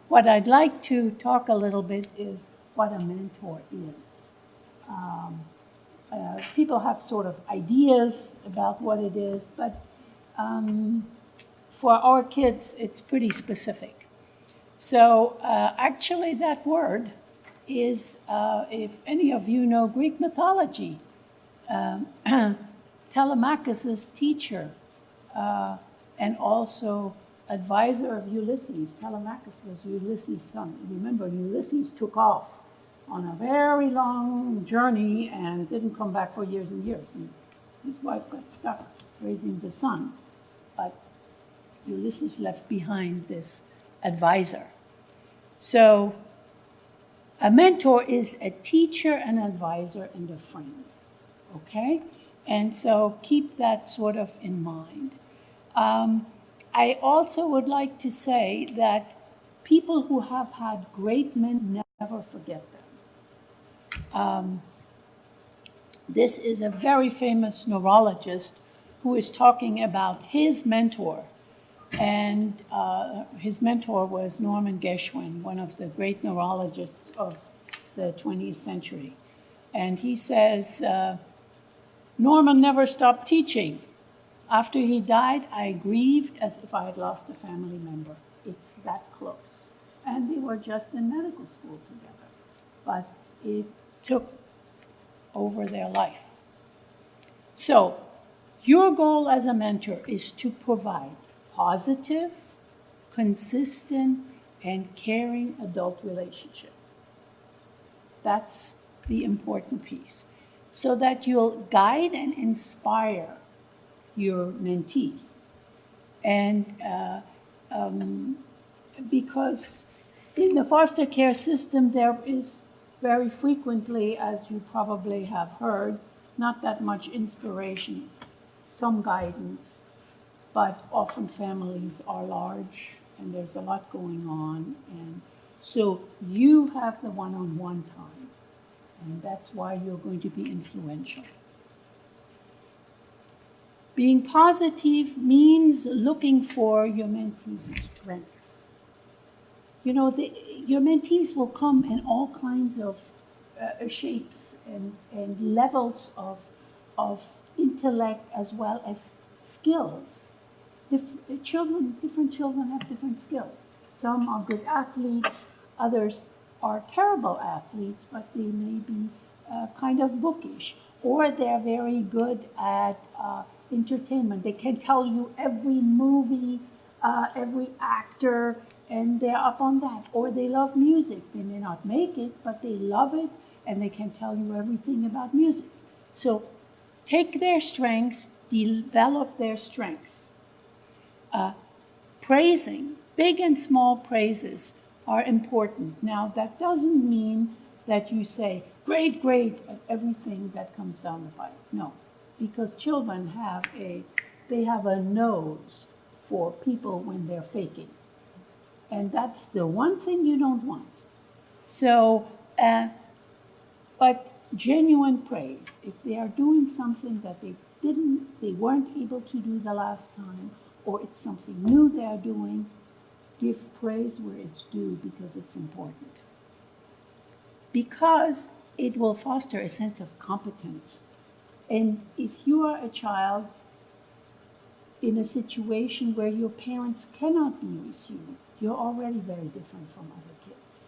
what I'd like to talk a little bit is what a mentor is. Um, People have sort of ideas about what it is, but for our kids, it's pretty specific. So actually, that word is, if any of you know Greek mythology, um, Telemachus's teacher and also advisor of Ulysses. Telemachus was Ulysses' son. Remember, Ulysses took off on a very long journey and didn't come back for years and years. And his wife got stuck raising the son. But Ulysses left behind this advisor. So a mentor is a teacher, an advisor, and a friend. Okay? And so keep that sort of in mind. I also would like to say that people who have had great men never forget them. This is a very famous neurologist who is talking about his mentor. And his mentor was Norman Geschwin, one of the great neurologists of the 20th century. And he says, Norman never stopped teaching. After he died, I grieved as if I had lost a family member. It's that close. And they were just in medical school together. But it took over their life. So, your goal as a mentor is to provide positive, consistent, and caring adult relationship. That's the important piece. So that you'll guide and inspire your mentee. And because in the foster care system, there is very frequently, as you probably have heard, not that much inspiration, some guidance, but often families are large and there's a lot going on. And so you have the one-on-one time, and that's why you're going to be influential. Being positive means looking for your mentee's strength. You know, your mentees will come in all kinds of shapes and levels of intellect as well as skills. Different children have different skills. Some are good athletes, others are terrible athletes, but they may be kind of bookish, or they're very good at entertainment. They can tell you every movie, every actor, and they're up on that. Or they love music. They may not make it, but they love it, and they can tell you everything about music. So take their strengths, develop their strengths. Praising, big and small praises are important. Now, that doesn't mean that you say, great, great, at everything that comes down the pipe. No, because children have a nose for people when they're faking. And that's the one thing you don't want. So, but genuine praise, if they are doing something that they weren't able to do the last time, or it's something new they're doing, give praise where it's due because it's important. Because it will foster a sense of competence. And if you are a child in a situation where your parents cannot be with you, you're already very different from other kids.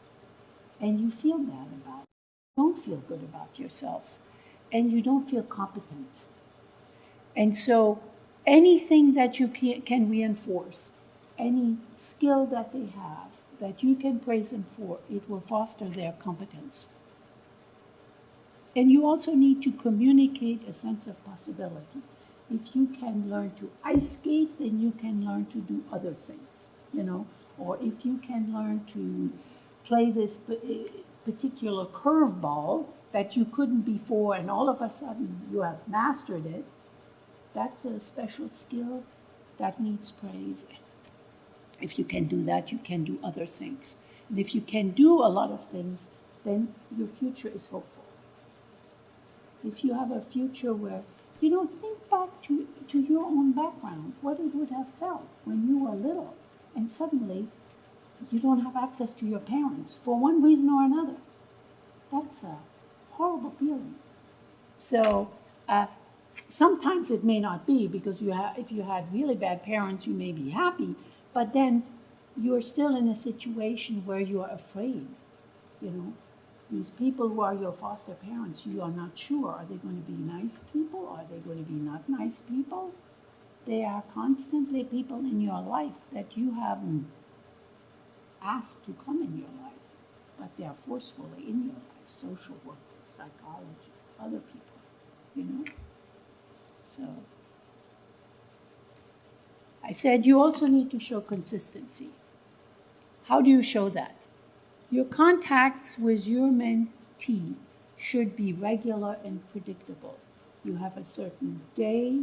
And you feel bad about it. You don't feel good about yourself. And you don't feel competent. And so anything that you can reinforce, any skill that they have, that you can praise them for, it will foster their competence. And you also need to communicate a sense of possibility. If you can learn to ice skate, then you can learn to do other things, you know. Or if you can learn to play this particular curveball that you couldn't before, and all of a sudden you have mastered it, that's a special skill that needs praise. If you can do that, you can do other things. And if you can do a lot of things, then your future is hopeful. If you have a future where, you know, think back to your own background, what it would have felt when you were little, and suddenly you don't have access to your parents for one reason or another. That's a horrible feeling. So sometimes it may not be, because if you had really bad parents, you may be happy, but then you're still in a situation where you are afraid. You know, these people who are your foster parents, you are not sure. Are they going to be nice people? Are they going to be not nice people? They are constantly people in your life that you haven't asked to come in your life, but they are forcefully in your life. Social workers, psychologists, other people, you know. So I said you also need to show consistency. How do you show that? Your contacts with your mentee should be regular and predictable. You have a certain day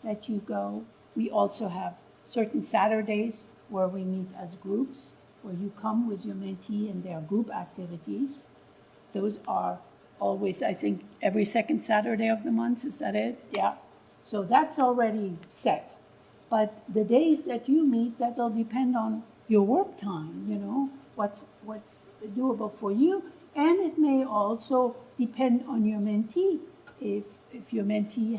that you go. We also have certain Saturdays where we meet as groups, where you come with your mentee and their group activities. Those are always, I think, every second Saturday of the month. Is that it? Yeah. So that's already set. But the days that you meet, that'll depend on your work time, you know, what's doable for you. And it may also depend on your mentee. If your mentee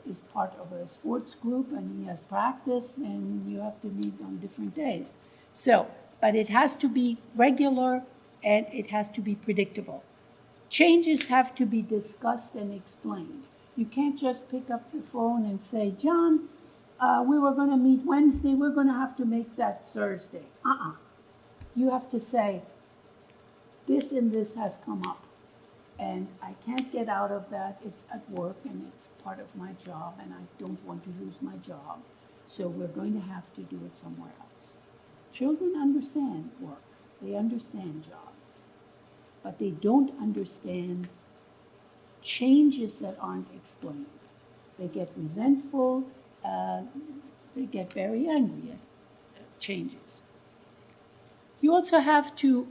is part of a sports group and he has practice, then you have to meet on different days. So, but it has to be regular and it has to be predictable. Changes have to be discussed and explained. You can't just pick up the phone and say, John, we were going to meet Wednesday, we're going to have to make that Thursday. You have to say, this and this has come up, and I can't get out of that. It's at work, and it's part of my job, and I don't want to lose my job, so we're going to have to do it somewhere else. Children understand work. They understand jobs, but they don't understand changes that aren't explained. They get resentful, they get very angry at changes. You also have to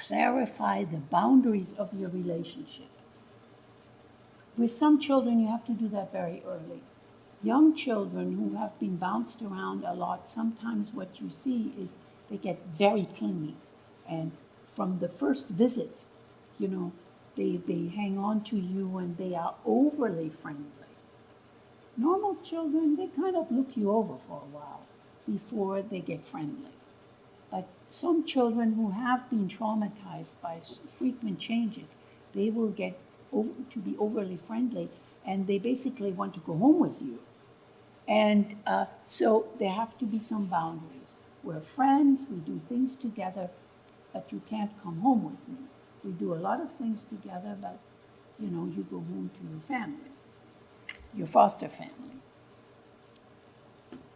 clarify the boundaries of your relationship. With some children, you have to do that very early. Young children who have been bounced around a lot, sometimes what you see is they get very clingy. And from the first visit, you know, they hang on to you and they are overly friendly. Normal children, they kind of look you over for a while before they get friendly. But some children who have been traumatized by frequent changes, they will get to be overly friendly, and they basically want to go home with you. And so there have to be some boundaries. We're friends, we do things together, but you can't come home with me. We do a lot of things together, but you know, you go home to your family, your foster family.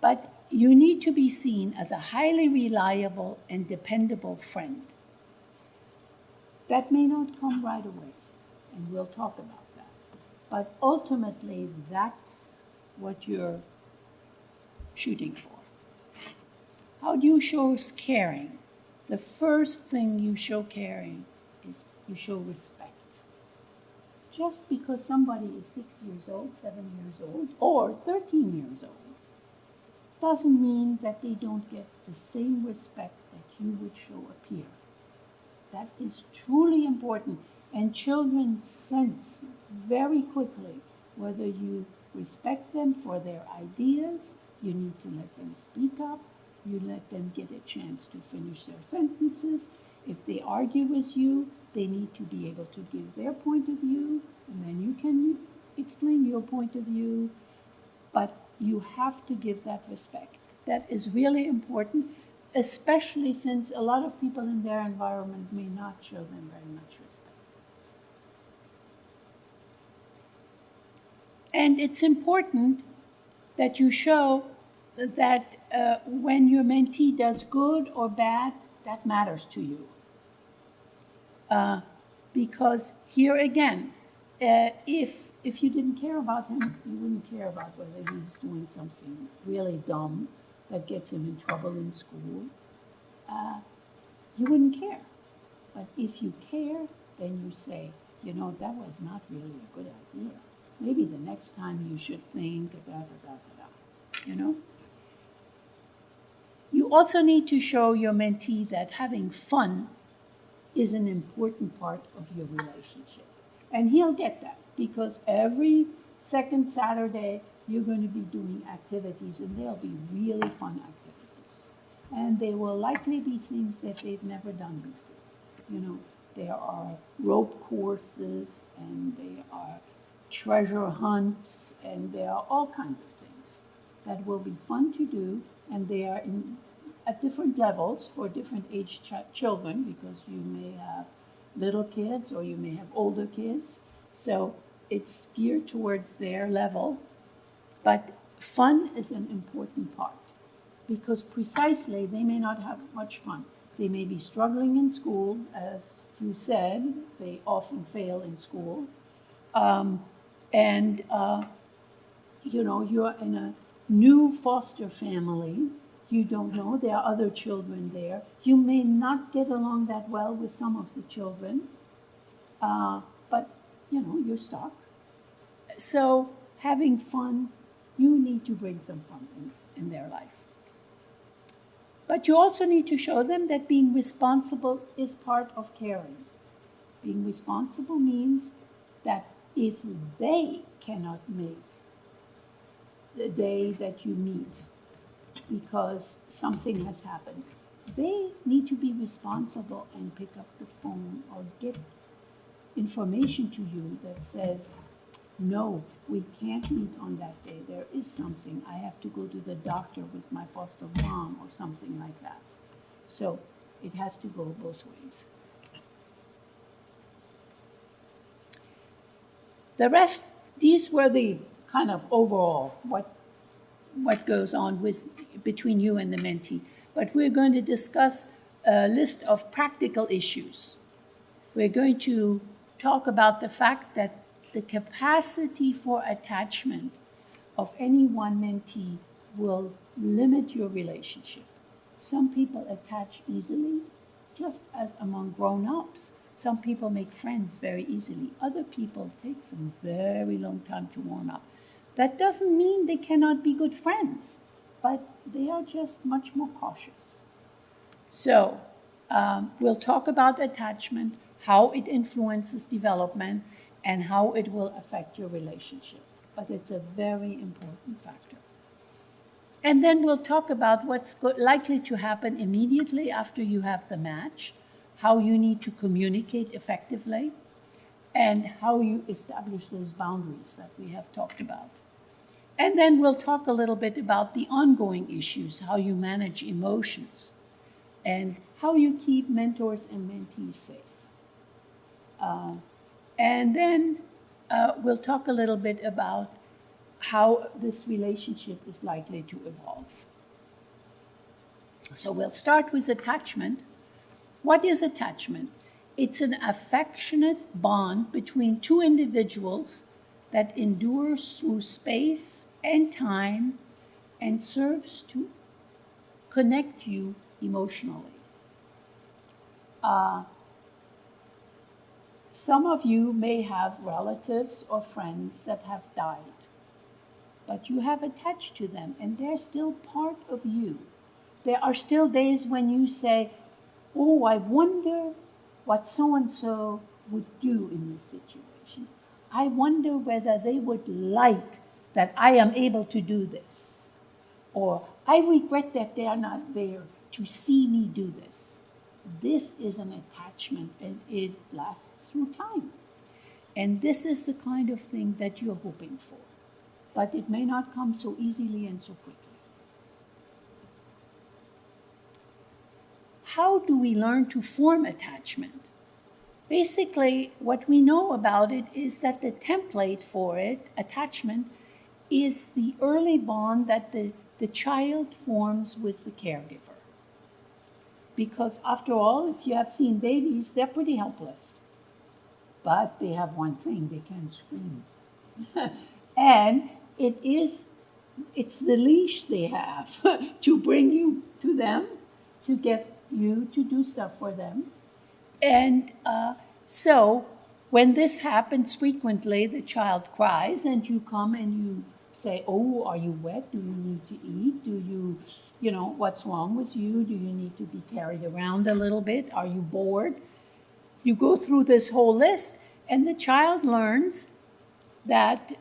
But you need to be seen as a highly reliable and dependable friend. That may not come right away, and we'll talk about that. But ultimately, that's what you're shooting for. How do you show caring? The first thing you show caring is you show respect. Just because somebody is 6 years old, 7 years old, or 13 years old, doesn't mean that they don't get the same respect that you would show a peer. That is truly important, and children sense very quickly whether you respect them for their ideas. You need to let them speak up. You let them get a chance to finish their sentences. If they argue with you, they need to be able to give their point of view, and then you can explain your point of view. But you have to give that respect. That is really important, especially since a lot of people in their environment may not show them very much respect. And it's important that you show that when your mentee does good or bad, that matters to you. Because here again, if you didn't care about him, you wouldn't care about whether he's doing something really dumb that gets him in trouble in school. You wouldn't care. But if you care, then you say, you know, that was not really a good idea. Maybe the next time you should think, you know. You also need to show your mentee that having fun is an important part of your relationship. And he'll get that because every second Saturday you're going to be doing activities, and they'll be really fun activities. And they will likely be things that they've never done before. You know, there are rope courses, and there are treasure hunts, and there are all kinds of things that will be fun to do, and they are at different levels for different age children, because you may have little kids or you may have older kids. So it's geared towards their level. But fun is an important part, because precisely they may not have much fun. They may be struggling in school, as you said, they often fail in school. You're in a new foster family. You don't know, there are other children there. You may not get along that well with some of the children, but you're stuck. So having fun, you need to bring some fun in their life. But you also need to show them that being responsible is part of caring. Being responsible means that if they cannot make the day that you meet because something has happened, they need to be responsible and pick up the phone or get information to you that says, no, we can't meet on that day. There is something. I have to go to the doctor with my foster mom or something like that. So it has to go both ways. The rest, these were the kind of overall what goes on between you and the mentee. But we're going to discuss a list of practical issues. We're going to talk about the fact that the capacity for attachment of any one mentee will limit your relationship. Some people attach easily, just as among grown-ups. Some people make friends very easily. Other people take some very long time to warm up. That doesn't mean they cannot be good friends, but they are just much more cautious. So we'll talk about attachment, how it influences development, and how it will affect your relationship. But it's a very important factor. And then we'll talk about what's likely to happen immediately after you have the match, how you need to communicate effectively, and how you establish those boundaries that we have talked about. And then we'll talk a little bit about the ongoing issues, how you manage emotions, and how you keep mentors and mentees safe. And then we'll talk a little bit about how this relationship is likely to evolve. So we'll start with attachment. What is attachment? It's an affectionate bond between two individuals that endures through space and time and serves to connect you emotionally. Some of you may have relatives or friends that have died, but you have attached to them, and they're still part of you. There are still days when you say, oh, I wonder what so-and-so would do in this situation. I wonder whether they would like that I am able to do this. Or, I regret that they are not there to see me do this. This is an attachment, and it lasts through time. And this is the kind of thing that you're hoping for. But it may not come so easily and so quickly. How do we learn to form attachment? Basically, what we know about it is that the template for it, attachment, is the early bond that the child forms with the caregiver. Because after all, if you have seen babies, they're pretty helpless. But they have one thing, they can scream. And it's the leash they have to bring you to them, to get you to do stuff for them. And so when this happens frequently, the child cries, and you come and you say, oh, are you wet? Do you need to eat? What's wrong with you? Do you need to be carried around a little bit? Are you bored? You go through this whole list, and the child learns that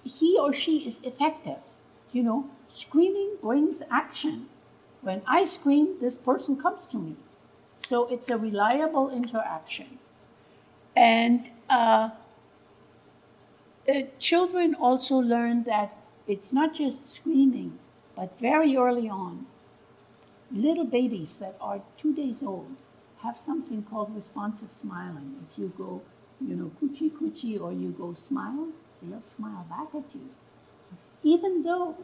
he or she is effective. Screaming brings action. When I scream, this person comes to me. So it's a reliable interaction. And children also learn that it's not just screaming, but very early on, little babies that are 2 days old have something called responsive smiling. If you go, coochie coochie, or you go smile, they'll smile back at you. Even though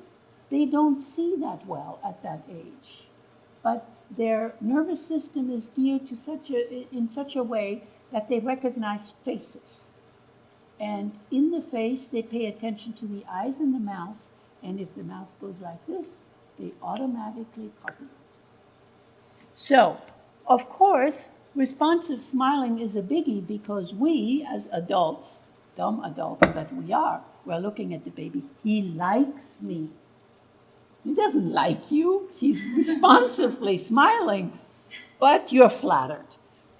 they don't see that well at that age. But their nervous system is geared to in such a way that they recognize faces. And in the face, they pay attention to the eyes and the mouth, and if the mouth goes like this, they automatically copy. So, of course, responsive smiling is a biggie because we, as adults, dumb adults that we are, we're looking at the baby. He likes me. He doesn't like you. He's responsively smiling, but you're flattered.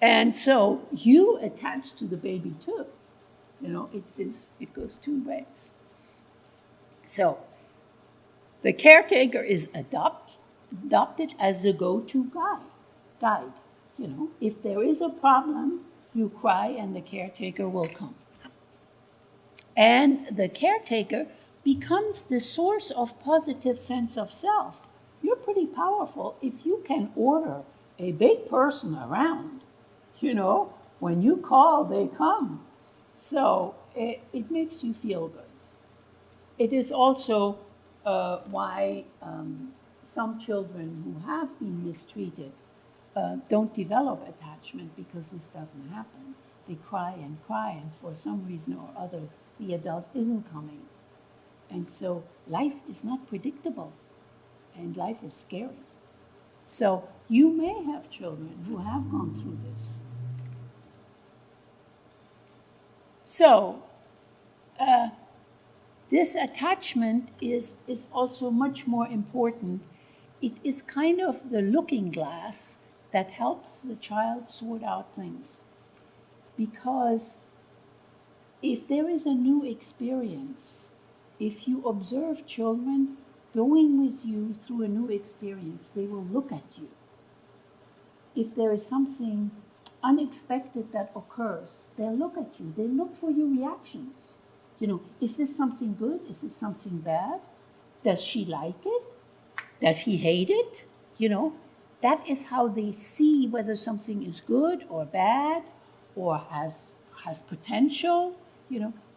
And so you attach to the baby too. It goes two ways. So the caretaker is adopted as the go-to guide. If there is a problem, you cry and the caretaker will come. And the caretaker becomes the source of positive sense of self. You're pretty powerful if you can order a big person around. When you call, they come. So it makes you feel good. It is also why some children who have been mistreated don't develop attachment, because this doesn't happen. They cry, and for some reason or other, the adult isn't coming. And so life is not predictable, and life is scary. So you may have children who have gone through this. So this attachment is also much more important. It is kind of the looking glass that helps the child sort out things. Because if there is a new experience, if you observe children going with you through a new experience, they will look at you. If there is something unexpected that occurs, they'll look at you. They look for your reactions. Is this something good? Is this something bad? Does she like it? Does he hate it? That is how they see whether something is good or bad or has potential.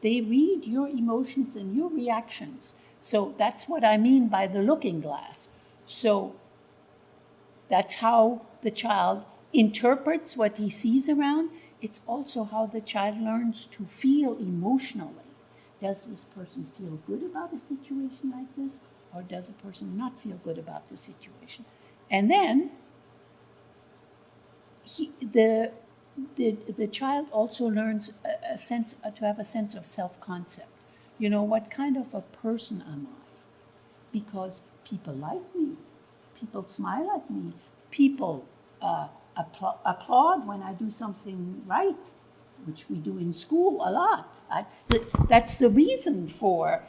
They read your emotions and your reactions. So that's what I mean by the looking glass. So that's how the child interprets what he sees around. It's also how the child learns to feel emotionally. Does this person feel good about a situation like this, or does a person not feel good about the situation? And then the child also learns to have a sense of self-concept. What kind of a person am I? Because people like me, people smile at me, people applaud when I do something right, which we do in school a lot. That's the reason for,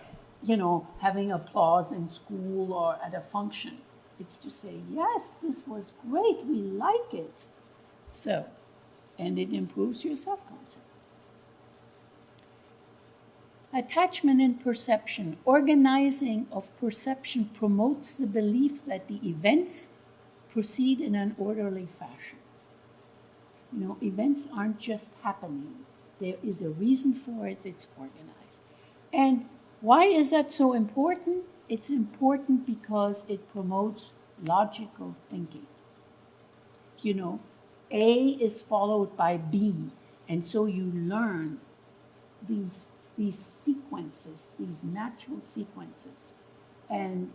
having applause in school or at a function. It's to say, yes, this was great, we like it. So, and it improves your self-concept. Attachment and perception. Organizing of perception promotes the belief that the events proceed in an orderly fashion. Events aren't just happening. There is a reason for it. It's organized. And why is that so important? It's important because it promotes logical thinking. A is followed by B, and so you learn these sequences, these natural sequences. And,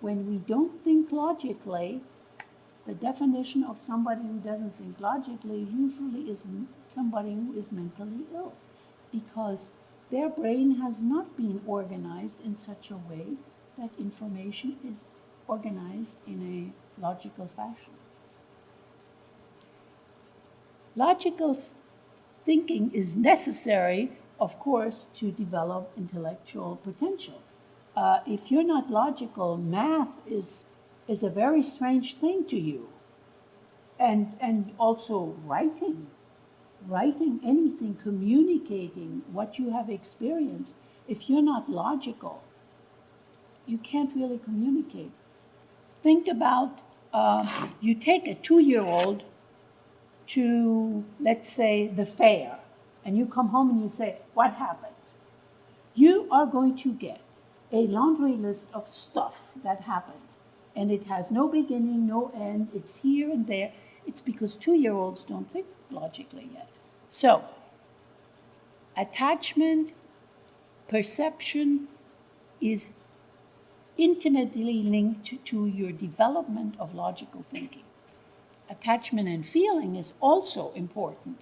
when we don't think logically, the definition of somebody who doesn't think logically usually is somebody who is mentally ill, because their brain has not been organized in such a way that information is organized in a logical fashion. Logical thinking is necessary, of course, to develop intellectual potential. If you're not logical, math is a very strange thing to you. And also writing anything, communicating what you have experienced. If you're not logical, you can't really communicate. Think about, you take a 2-year-old to, let's say, the fair, and you come home and you say, what happened? You are going to get a laundry list of stuff that happened, and it has no beginning, no end, it's here and there. It's because 2-year-olds don't think logically yet. So, attachment, perception is intimately linked to your development of logical thinking. Attachment and feeling is also important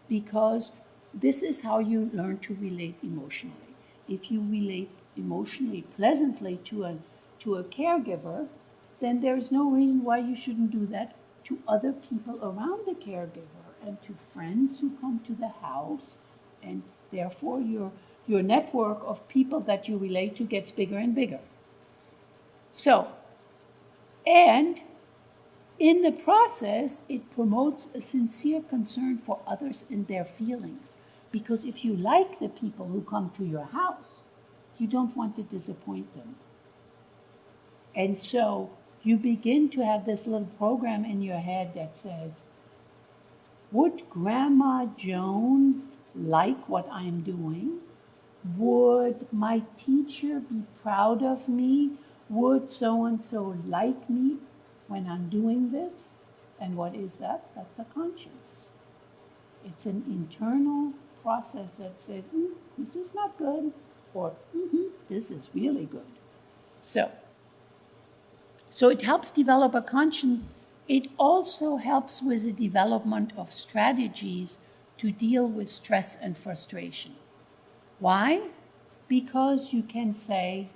because this is how you learn to relate emotionally. If you relate emotionally pleasantly to a caregiver, then there is no reason why you shouldn't do that to other people around the caregiver and to friends who come to the house, and therefore your network of people that you relate to gets bigger and bigger. So, and in the process, it promotes a sincere concern for others and their feelings. Because if you like the people who come to your house, you don't want to disappoint them. And so you begin to have this little program in your head that says, would Grandma Jones like what I'm doing? Would my teacher be proud of me? Would so-and-so like me when I'm doing this? And what is that? That's a conscience. It's an internal process that says, this is not good, or this is really good. So it helps develop a conscience. It also helps with the development of strategies to deal with stress and frustration. Why? Because you can say,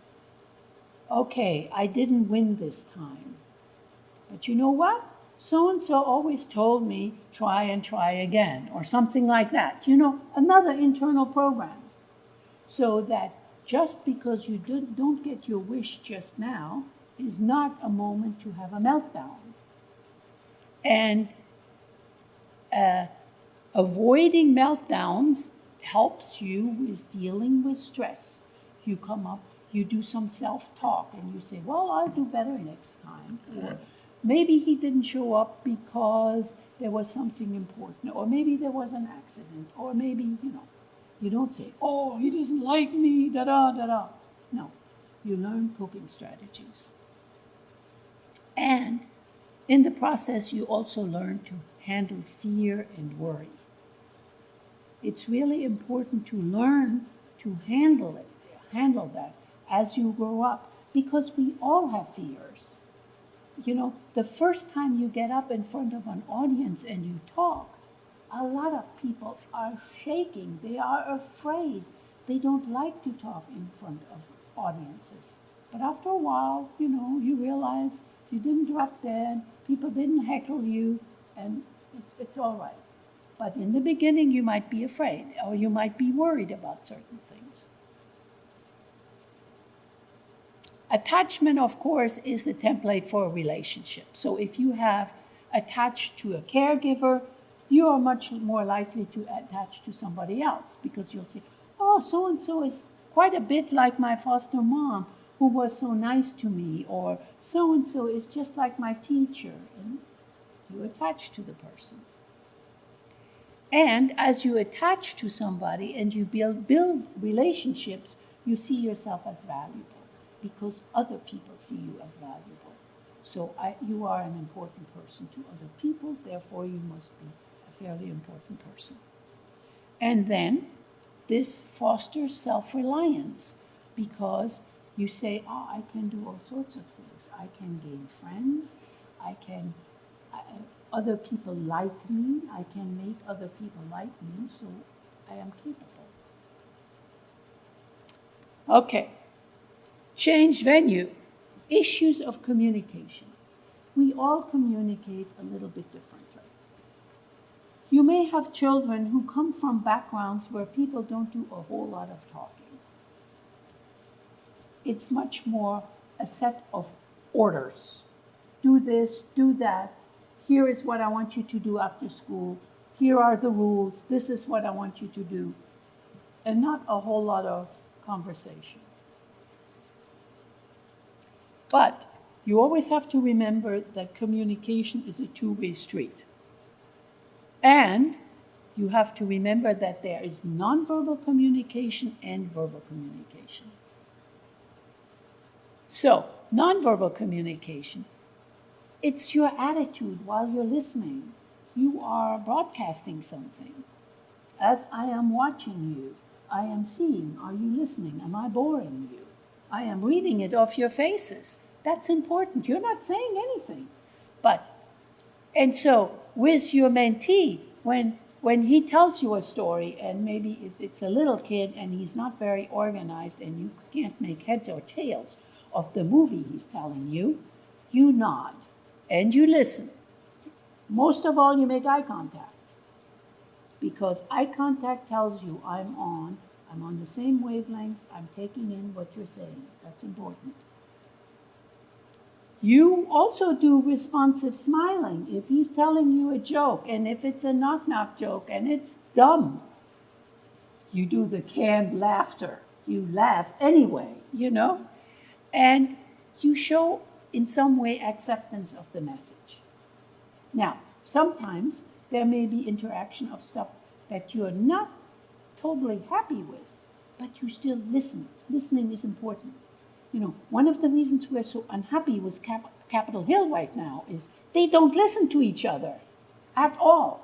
okay, I didn't win this time. But you know what? So-and-so always told me, try and try again, or something like that. Another internal program. So that just because you don't get your wish just now is not a moment to have a meltdown. And avoiding meltdowns helps you with dealing with stress. You come up, you do some self-talk, and you say, well, I'll do better next time. Or maybe he didn't show up because there was something important, or maybe there was an accident, or maybe, you don't say, oh, he doesn't like me, da-da, da-da. No, you learn coping strategies. And in the process, you also learn to handle fear and worry. It's really important to learn to handle that as you grow up, because we all have fears. The first time you get up in front of an audience and you talk, a lot of people are shaking. They are afraid. They don't like to talk in front of audiences. But after a while, you realize you didn't drop dead, people didn't heckle you, and it's all right. But in the beginning, you might be afraid, or you might be worried about certain things. Attachment, of course, is the template for a relationship. So if you have attached to a caregiver, you are much more likely to attach to somebody else, because you'll say, oh, so-and-so is quite a bit like my foster mom, who was so nice to me, or so-and-so is just like my teacher, and you attach to the person. And as you attach to somebody and you build relationships, you see yourself as valuable because other people see you as valuable. So you are an important person to other people, therefore you must be a fairly important person. And then this fosters self-reliance because you say, oh, I can do all sorts of things. I can gain friends, other people like me, I can make other people like me, so I am capable. Okay. Change venue. Issues of communication. We all communicate a little bit differently. You may have children who come from backgrounds where people don't do a whole lot of talking. It's much more a set of orders. Do this, do that. Here is what I want you to do after school. Here are the rules. This is what I want you to do. And not a whole lot of conversation. But you always have to remember that communication is a two-way street. And you have to remember that there is nonverbal communication and verbal communication. So, nonverbal communication, it's your attitude while you're listening. You are broadcasting something. As I am watching you, I am seeing, are you listening? Am I boring you? I am reading it off your faces. That's important. You're not saying anything. And so with your mentee, when he tells you a story, and maybe if it's a little kid and he's not very organized and you can't make heads or tails of the movie he's telling you, you nod and you listen. Most of all, you make eye contact. Because eye contact tells you I'm on the same wavelengths, I'm taking in what you're saying. That's important. You also do responsive smiling. If he's telling you a joke, and if it's a knock-knock joke, and it's dumb, you do the canned laughter. You laugh anyway, and you show in some way acceptance of the message. Now, sometimes there may be interaction of stuff that you're not totally happy with, but you still listen. Listening is important. One of the reasons we're so unhappy with Capitol Hill right now is they don't listen to each other at all.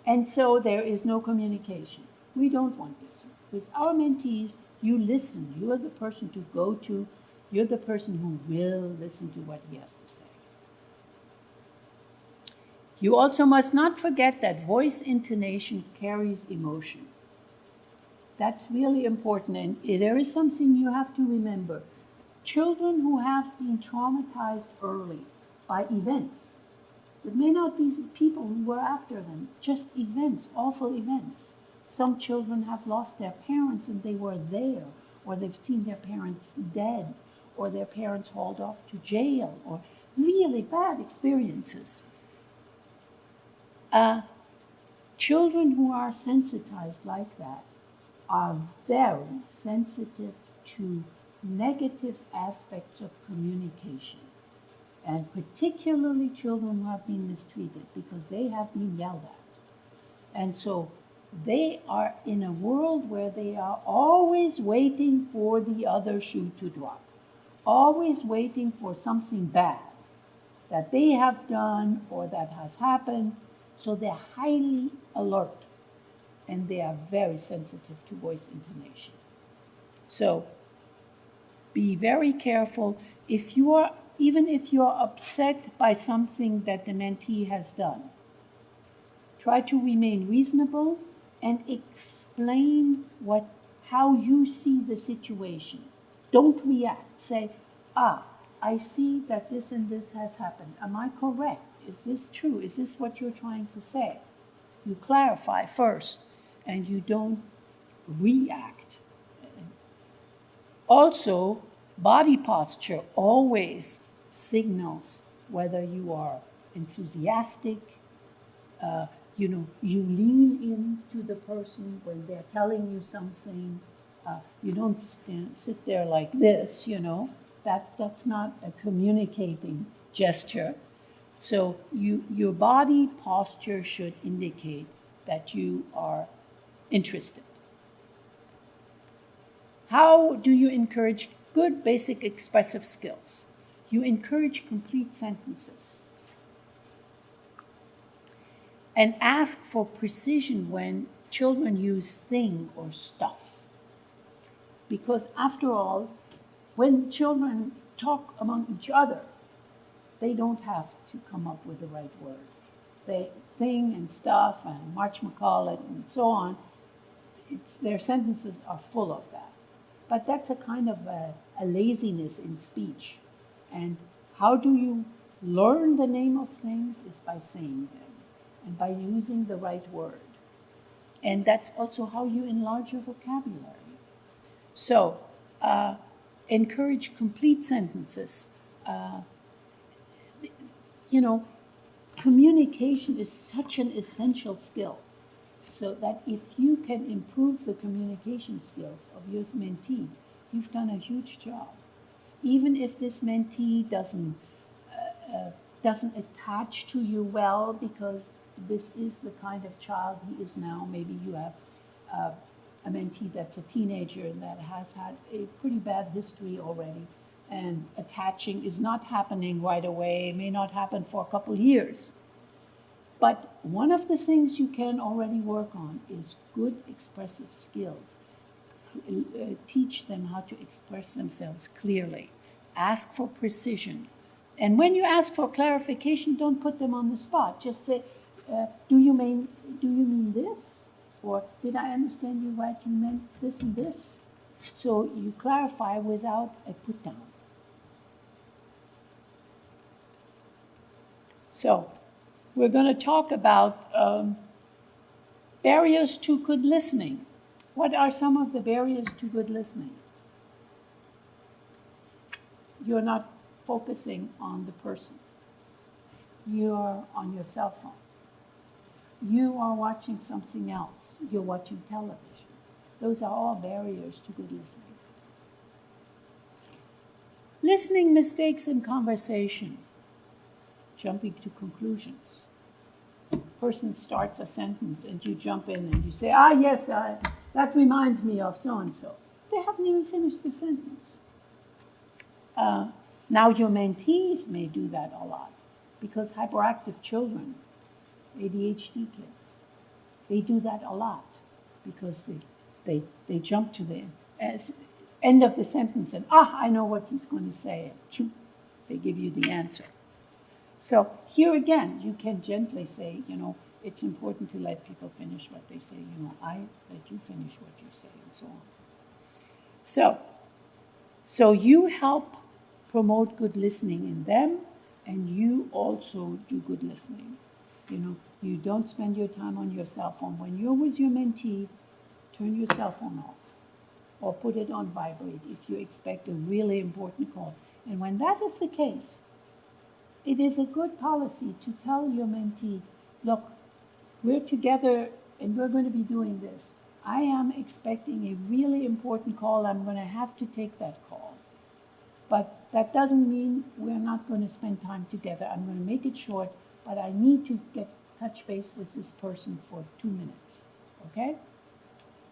And so there is no communication. We don't want this. With our mentees, you listen. You are the person to go to. You're the person who will listen to what he has to say. You also must not forget that voice intonation carries emotion. That's really important, and there is something you have to remember. Children who have been traumatized early by events, it may not be people who were after them, just events, awful events. Some children have lost their parents and they were there, or they've seen their parents dead, or their parents hauled off to jail, or really bad experiences. Children who are sensitized like that are very sensitive to negative aspects of communication, and particularly children who have been mistreated because they have been yelled at. And so they are in a world where they are always waiting for the other shoe to drop, always waiting for something bad that they have done or that has happened. So they're highly alert, and they are very sensitive to voice intonation. So be very careful. Even if you're upset by something that the mentee has done, try to remain reasonable and explain how you see the situation. Don't react. Say, I see that this and this has happened. Am I correct? Is this true? Is this what you're trying to say? You clarify first, and you don't react. Also, body posture always signals whether you are enthusiastic. You lean into the person when they're telling you something. You don't sit there like this, That's not a communicating gesture. So your body posture should indicate that you are interested. How do you encourage good basic expressive skills? You encourage complete sentences. And ask for precision when children use thing or stuff. Because after all, when children talk among each other, they don't have to come up with the right word. Thing and stuff and March McCall and so on, their sentences are full of that. But that's a kind of a laziness in speech. And how do you learn the name of things is by saying them and by using the right word. And that's also how you enlarge your vocabulary. So, encourage complete sentences. You know, communication is such an essential skill. So that if you can improve the communication skills of your mentee, you've done a huge job. Even if this mentee doesn't attach to you well because this is the kind of child he is now. Maybe you have a mentee that's a teenager and that has had a pretty bad history already, and attaching is not happening right away, may not happen for a couple years. But one of the things you can already work on is good expressive skills. Teach them how to express themselves clearly. Ask for precision. And when you ask for clarification, don't put them on the spot. Just say, do you mean this? Or did I understand you right? You meant this and this? So you clarify without a put down. So we're going to talk about barriers to good listening. What are some of the barriers to good listening? You're not focusing on the person. You're on your cell phone. You are watching something else. You're watching television. Those are all barriers to good listening. Listening mistakes in conversation. Jumping to conclusions. Person starts a sentence and you jump in and you say, yes, that reminds me of so-and-so. They haven't even finished the sentence. Now your mentees may do that a lot because hyperactive children, ADHD kids, they do that a lot because they jump to the end of the sentence and, I know what he's going to say. And they give you the answer. So here again, you can gently say, it's important to let people finish what they say. I let you finish what you say, and so on. So you help promote good listening in them, and you also do good listening. You don't spend your time on your cell phone. When you're with your mentee, turn your cell phone off or put it on vibrate if you expect a really important call. And when that is the case, it is a good policy to tell your mentee, look, we're together and we're going to be doing this. I am expecting a really important call. I'm going to have to take that call. But that doesn't mean we're not going to spend time together. I'm going to make it short, but I need to touch base with this person for 2 minutes, okay?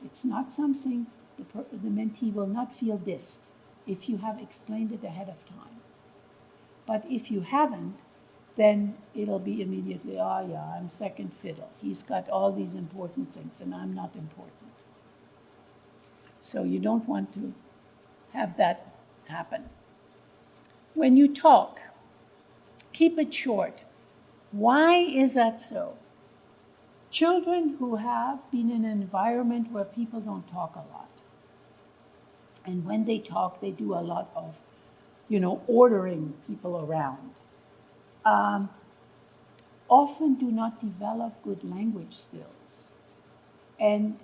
It's not something, the mentee will not feel dissed if you have explained it ahead of time. But if you haven't, then it'll be immediately, I'm second fiddle. He's got all these important things and I'm not important. So you don't want to have that happen. When you talk, keep it short. Why is that so? Children who have been in an environment where people don't talk a lot, and when they talk, they do a lot of, ordering people around, often do not develop good language skills. And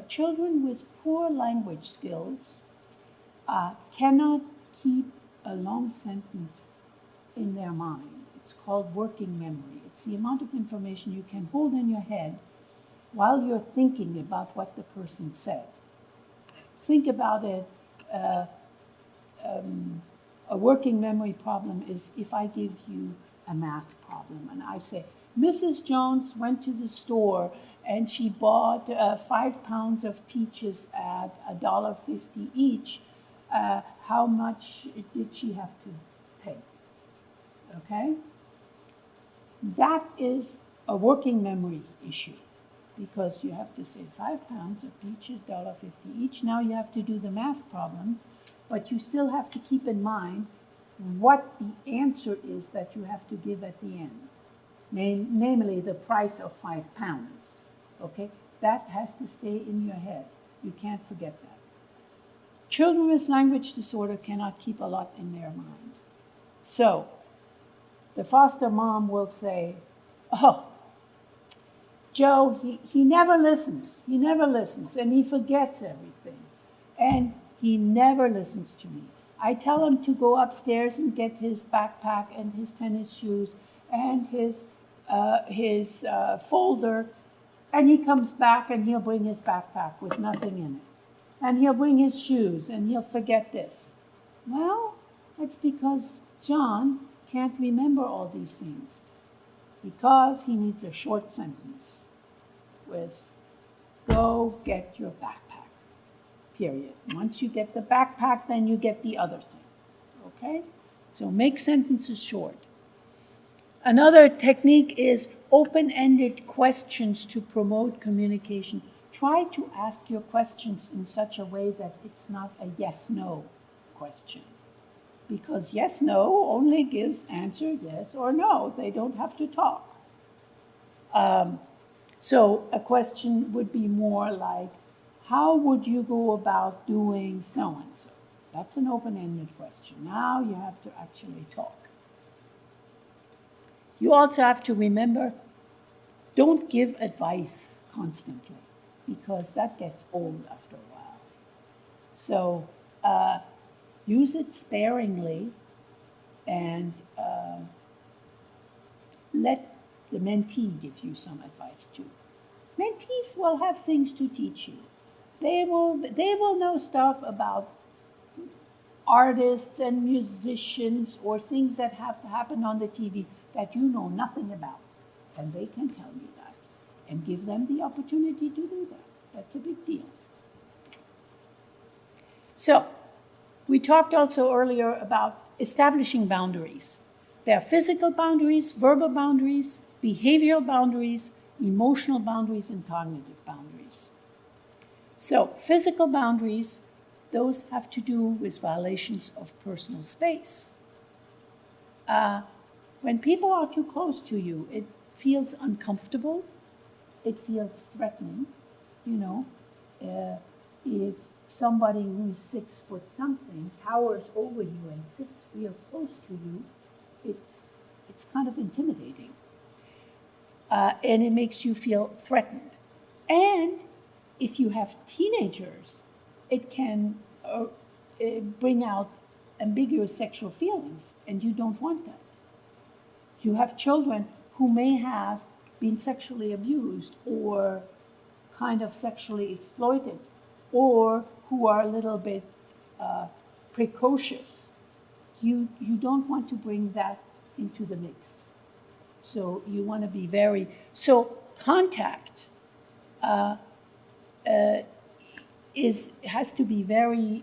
children with poor language skills cannot keep a long sentence in their mind. It's called working memory. It's the amount of information you can hold in your head while you're thinking about what the person said. Think about it. A working memory problem is if I give you a math problem and I say, Mrs. Jones went to the store and she bought 5 pounds of peaches at $1.50 each. How much did she have to pay? Okay? That is a working memory issue because you have to say 5 pounds of peaches, $1.50 each. Now you have to do the math problem, but you still have to keep in mind what the answer is that you have to give at the end, namely the price of 5 pounds. Okay? That has to stay in your head. You can't forget that. Children with language disorder cannot keep a lot in their mind. So the foster mom will say, oh, Joe, he never listens. He never listens, and he forgets everything. And he never listens to me. I tell him to go upstairs and get his backpack and his tennis shoes and his folder, and he comes back and he'll bring his backpack with nothing in it. And he'll bring his shoes and he'll forget this. Well, that's because John can't remember all these things, because he needs a short sentence with, go get your backpack, period. Once you get the backpack, then you get the other thing, okay? So make sentences short. Another technique is open-ended questions to promote communication. Try to ask your questions in such a way that it's not a yes-no question. Because yes-no only gives answer yes or no. They don't have to talk. So a question would be more like, how would you go about doing so-and-so? That's an open-ended question. Now you have to actually talk. You also have to remember, don't give advice constantly, because that gets old after a while. So use it sparingly, and let the mentee give you some advice too. Mentees will have things to teach you. They will know stuff about artists and musicians or things that have happened on the TV that you know nothing about. And they can tell you that. And give them the opportunity to do that. That's a big deal. So, we talked also earlier about establishing boundaries. There are physical boundaries, verbal boundaries, behavioral boundaries, emotional boundaries, and cognitive boundaries. So, physical boundaries, those have to do with violations of personal space. When people are too close to you, it feels uncomfortable. It feels threatening. You know, if somebody who's 6 foot something towers over you and sits real close to you, it's kind of intimidating. And it makes you feel threatened. And if you have teenagers, it can bring out ambiguous sexual feelings, and you don't want that. You have children who may have been sexually abused or kind of sexually exploited, or who are a little bit precocious. You don't want to bring that into the mix. So you want to be very, so contact has to be very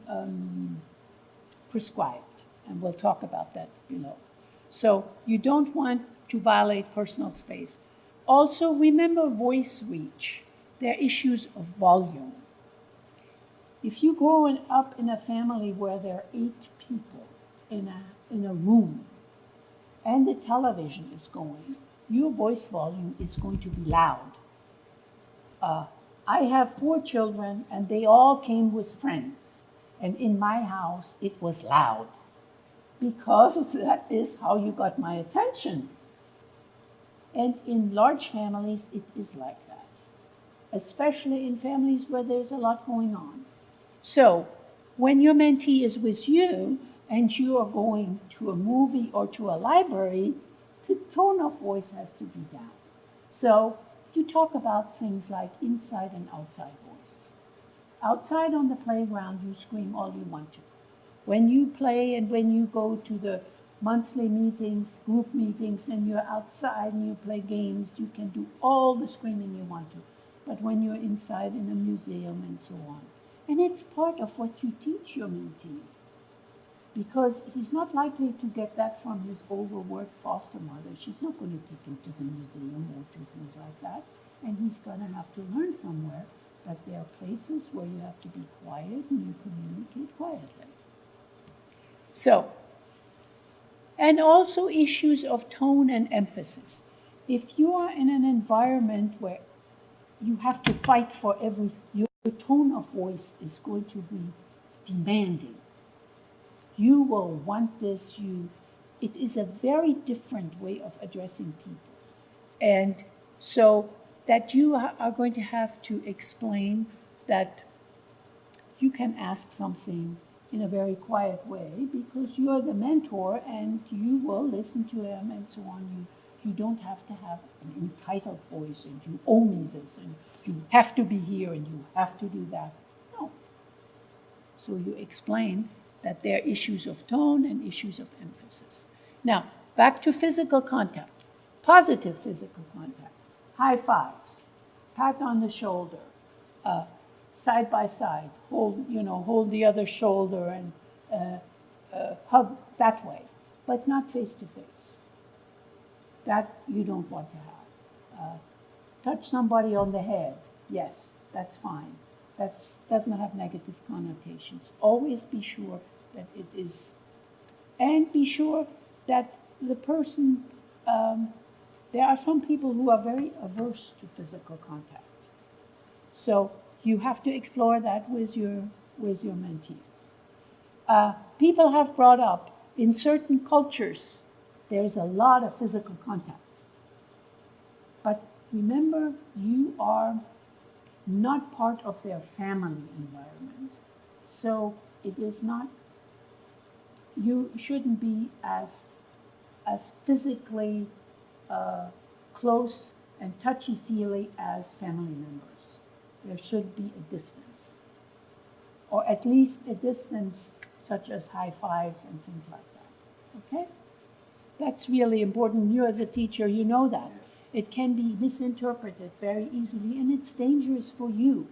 prescribed, and we'll talk about that below. So you don't want to violate personal space. Also, remember voice reach. There are issues of volume. If you're growing up in a family where there are 8 people in a room, and the television is going, your voice volume is going to be loud. I have 4 children, and they all came with friends. And in my house, it was loud, because that is how you got my attention. And in large families, it is like that, especially in families where there's a lot going on. So when your mentee is with you and you are going to a movie or to a library, the tone of voice has to be down. So you talk about things like inside and outside voice. Outside on the playground, you scream all you want to. When you play and when you go to the monthly meetings, group meetings, and you're outside and you play games, you can do all the screaming you want to. But when you're inside in a museum and so on, and it's part of what you teach your mentee, because he's not likely to get that from his overworked foster mother. She's not going to take him to the museum or to things like that, and he's going to have to learn somewhere that there are places where you have to be quiet and you communicate quietly. So, and also issues of tone and emphasis. If you are in an environment where you have to fight for everything, your tone of voice is going to be demanding. You will want this, it is a very different way of addressing people. And so that you are going to have to explain that you can ask something in a very quiet way because you're the mentor and you will listen to him and so on. You don't have to have an entitled voice and you owe me this and you have to be here and you have to do that. No. So you explain that there are issues of tone and issues of emphasis. Now, back to physical contact. Positive physical contact. High fives, pat on the shoulder, side by side, hold the other shoulder and hug that way, but not face to face. That you don't want to have. Touch somebody on the head, yes, that's fine. That doesn't have negative connotations. Always be sure that it is, and be sure that the person, there are some people who are very averse to physical contact. So you have to explore that with your mentee. People have brought up, in certain cultures, there's a lot of physical contact. But remember, you are not part of their family environment. So it is not, you shouldn't be as physically close and touchy-feely as family members. There should be a distance, or at least a distance such as high fives and things like that, okay? That's really important. You as a teacher, you know that. It can be misinterpreted very easily, and it's dangerous for you.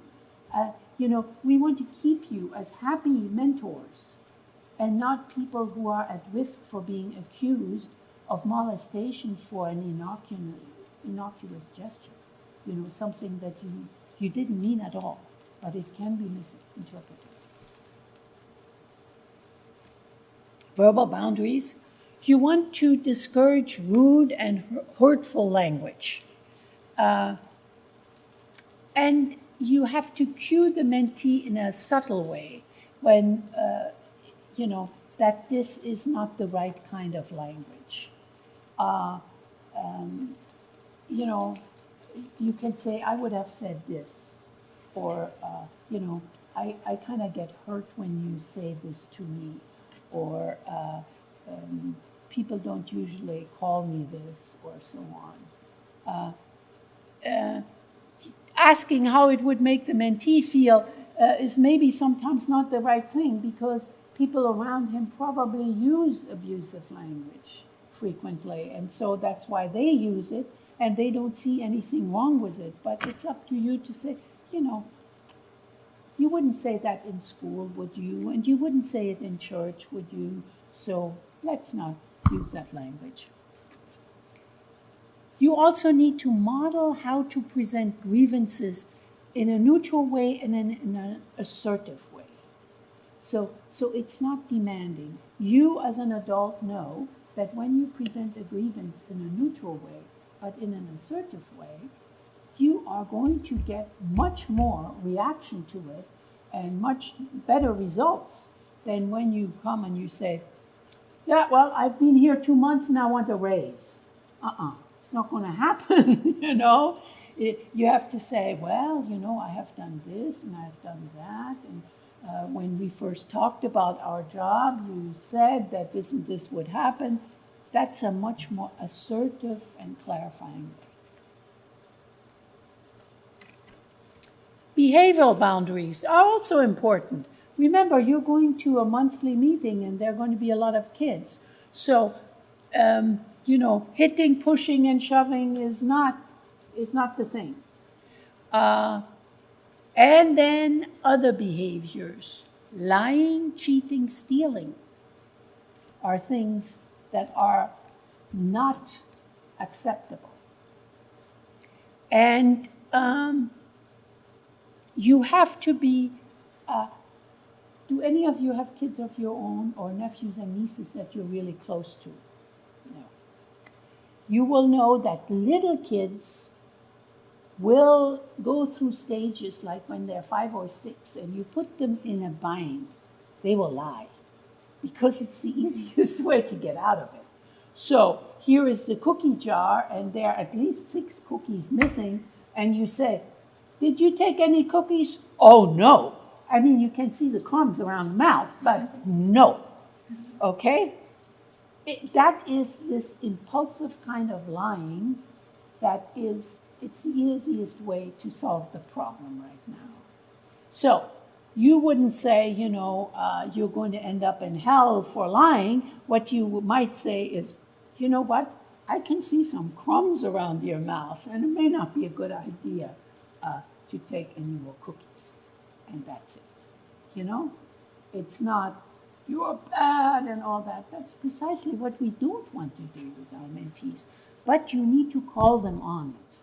We want to keep you as happy mentors and not people who are at risk for being accused of molestation for an innocuous gesture. Something that you didn't mean at all, but it can be misinterpreted. Verbal boundaries. You want to discourage rude and hurtful language. And you have to cue the mentee in a subtle way when, that this is not the right kind of language. You can say, I would have said this, or, I kind of get hurt when you say this to me, or people don't usually call me this, or so on. Asking how it would make the mentee feel is maybe sometimes not the right thing because people around him probably use abusive language frequently, and so that's why they use it, and they don't see anything wrong with it. But it's up to you to say, you wouldn't say that in school, would you? And you wouldn't say it in church, would you? So let's not use that language. You also need to model how to present grievances in a neutral way and in an assertive way. So it's not demanding. You as an adult know that when you present a grievance in a neutral way, but in an assertive way, you are going to get much more reaction to it and much better results than when you come and you say, yeah, well, I've been here 2 months and I want a raise. It's not going to happen, You have to say, well, I have done this and I've done that. And when we first talked about our job, you said that this and this would happen. That's a much more assertive and clarifying way. Behavioral boundaries are also important. Remember, you're going to a monthly meeting and there are going to be a lot of kids. So, hitting, pushing, and shoving is not the thing. And then other behaviors, lying, cheating, stealing, are things that are not acceptable. And you have to be, do any of you have kids of your own or nephews and nieces that you're really close to? No. You will know that little kids will go through stages like when they're 5 or 6 and you put them in a bind they will lie because it's the easiest way to get out of it. So here is the cookie jar, and there are at least 6 cookies missing, and you say, did you take any cookies? Oh, no. I mean, you can see the crumbs around the mouth, but no. Okay? That is this impulsive kind of lying that is, it's the easiest way to solve the problem right now. So you wouldn't say, you're going to end up in hell for lying. What you might say is, you know what? I can see some crumbs around your mouth, and it may not be a good idea to take any more cookies. And that's it. It's not, you're bad and all that. That's precisely what we don't want to do with our mentees. But you need to call them on it.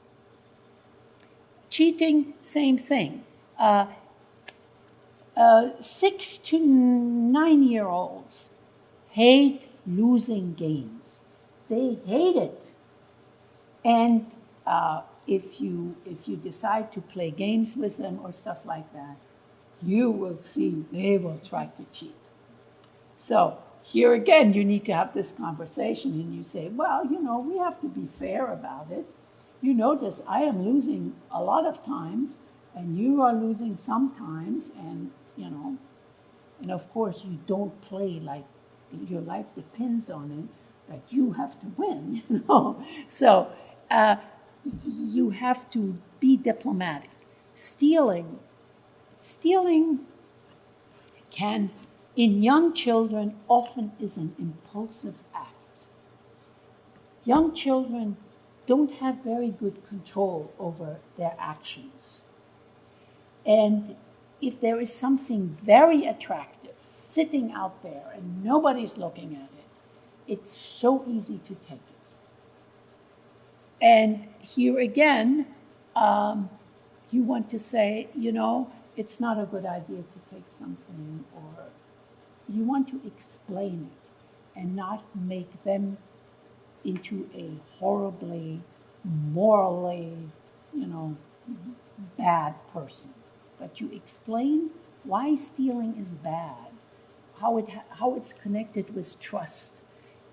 Cheating, same thing. 6 to 9-year-olds hate losing games. They hate it. And if you decide to play games with them or stuff like that, you will see they will try to cheat. So here again, you need to have this conversation, and you say, well, we have to be fair about it. You notice I am losing a lot of times, and you are losing sometimes, and and of course you don't play like your life depends on it, that you have to win, So you have to be diplomatic. Stealing can, in young children, often is an impulsive act. Young children don't have very good control over their actions. And if there is something very attractive sitting out there and nobody's looking at it, it's so easy to take it. And here again, you want to say, it's not a good idea to take something, or you want to explain it and not make them into a horribly, morally, bad person. But you explain why stealing is bad, how it's connected with trust,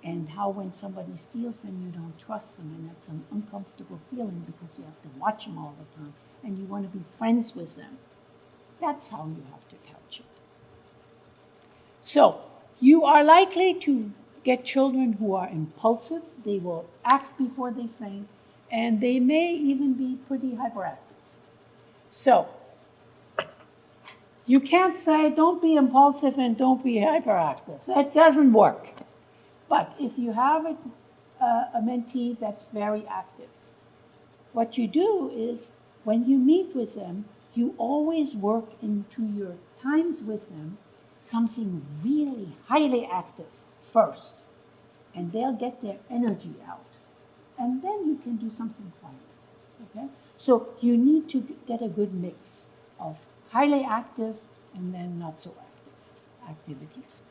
and how when somebody steals them, you don't trust them, and that's an uncomfortable feeling because you have to watch them all the time, and you want to be friends with them. That's how you have to couch it. So you are likely to get children who are impulsive. They will act before they think, and they may even be pretty hyperactive. So you can't say, don't be impulsive and don't be hyperactive. That doesn't work. But if you have a mentee that's very active, what you do is, when you meet with them, you always work into your times with them something really highly active first, and they'll get their energy out. And then you can do something quiet, okay? So you need to get a good mix of highly active and then not so active activities.